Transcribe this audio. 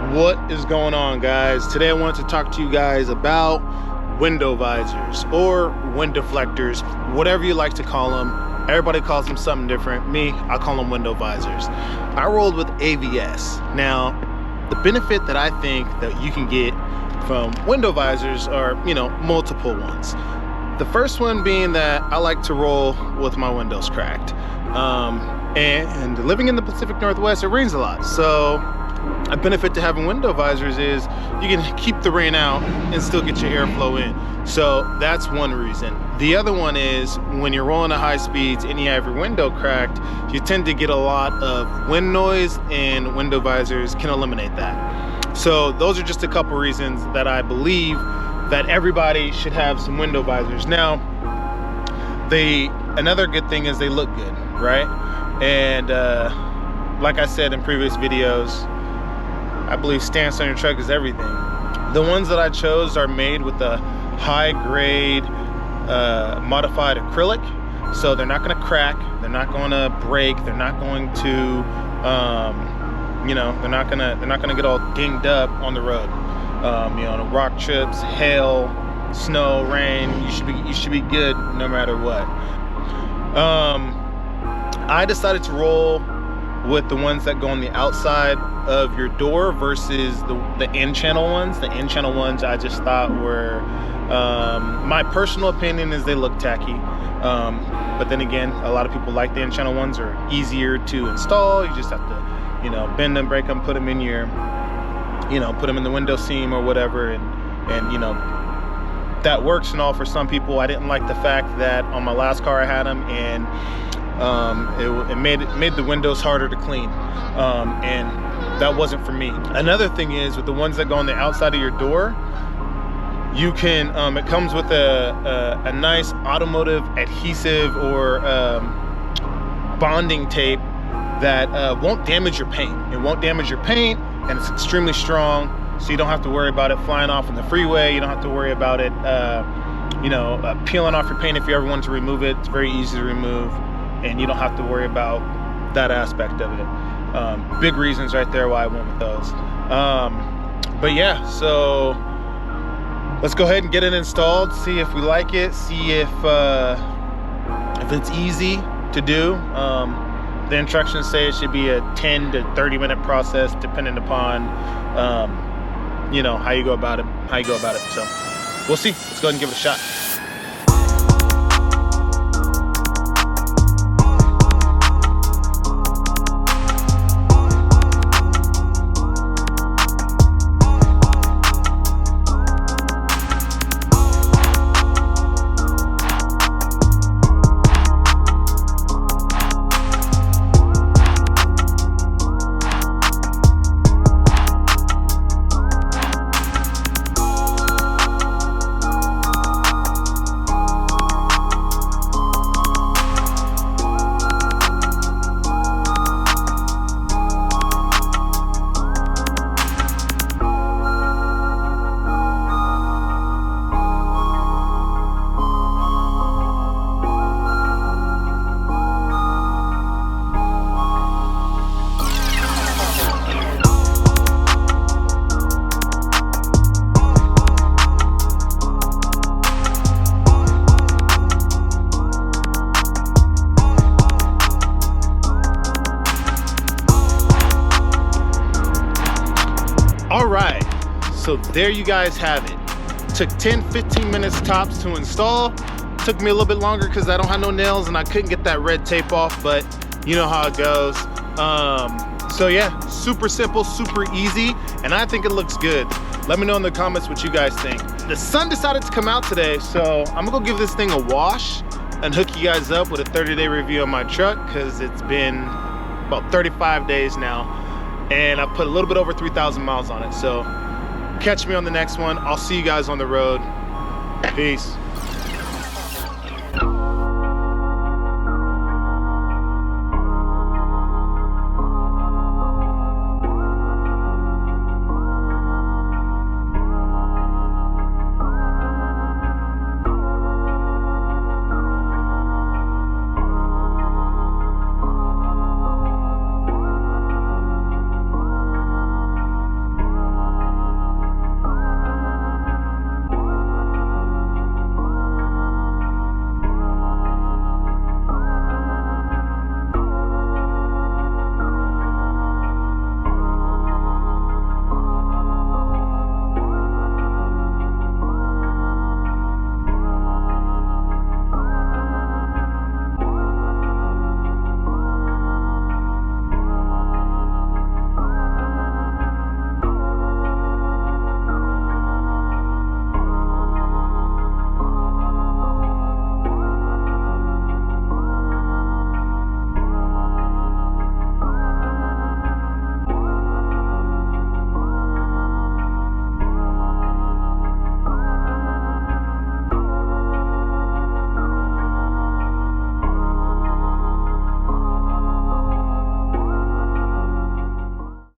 What is going on, guys? Today I want to talk to you guys about window visors or wind deflectors, whatever you like to call them. Everybody calls them something different. Me, I call them window visors. I rolled with AVS. Now, the benefit that I think that you can get from window visors are, multiple ones. The first one being that I like to roll with my windows cracked. And living in the Pacific Northwest, it rains a lot. So a benefit to having window visors is you can keep the rain out and still get your airflow in. So that's one reason. The other one is when you're rolling at high speeds and you have your window cracked, you tend to get a lot of wind noise, and window visors can eliminate that. So those are just a couple reasons that I believe that everybody should have some window visors. Now, another good thing is they look good, right? And like I said in previous videos, I believe stance on your truck is everything. The ones that I chose are made with a high grade modified acrylic, so they're not going to crack, they're not going to break, they're not going to they're not gonna get all dinged up on the road. The rock chips, hail, snow, rain, you should be good no matter what. I decided to roll with the ones that go on the outside of your door versus the end channel ones. The end channel ones I just thought were, my personal opinion is they look tacky. But then again, a lot of people like the end channel ones, are easier to install. You just have to, bend them, break them, put them in your, put them in the window seam or whatever. And that works and all for some people. I didn't like the fact that on my last car I had them, and it made the windows harder to clean, and that wasn't for me. Another thing is with the ones that go on the outside of your door, you can it comes with a nice automotive adhesive or bonding tape that won't damage your paint. It won't damage your paint, and it's extremely strong, so you don't have to worry about it flying off in the freeway. You don't have to worry about it peeling off your paint if you ever want to remove it. It's very easy to remove, and you don't have to worry about that aspect of it. Big reasons right there why I went with those. But yeah, so let's go ahead and get it installed, see if we like it, see if it's easy to do. The instructions say it should be a 10 to 30 minute process depending upon how you go about it. So we'll see. Let's go ahead and give it a shot. All right, so there you guys have it. Took 10-15 minutes tops to install. Took me a little bit longer because I don't have no nails and I couldn't get that red tape off, but you know how it goes. So yeah, super simple, super easy, and I think it looks good. Let me know in the comments what you guys think. The sun decided to come out today, so I'm gonna go give this thing a wash and hook you guys up with a 30-day review on my truck, because it's been about 35 days now. And I put a little bit over 3,000 miles on it. So catch me on the next one. I'll see you guys on the road. Peace.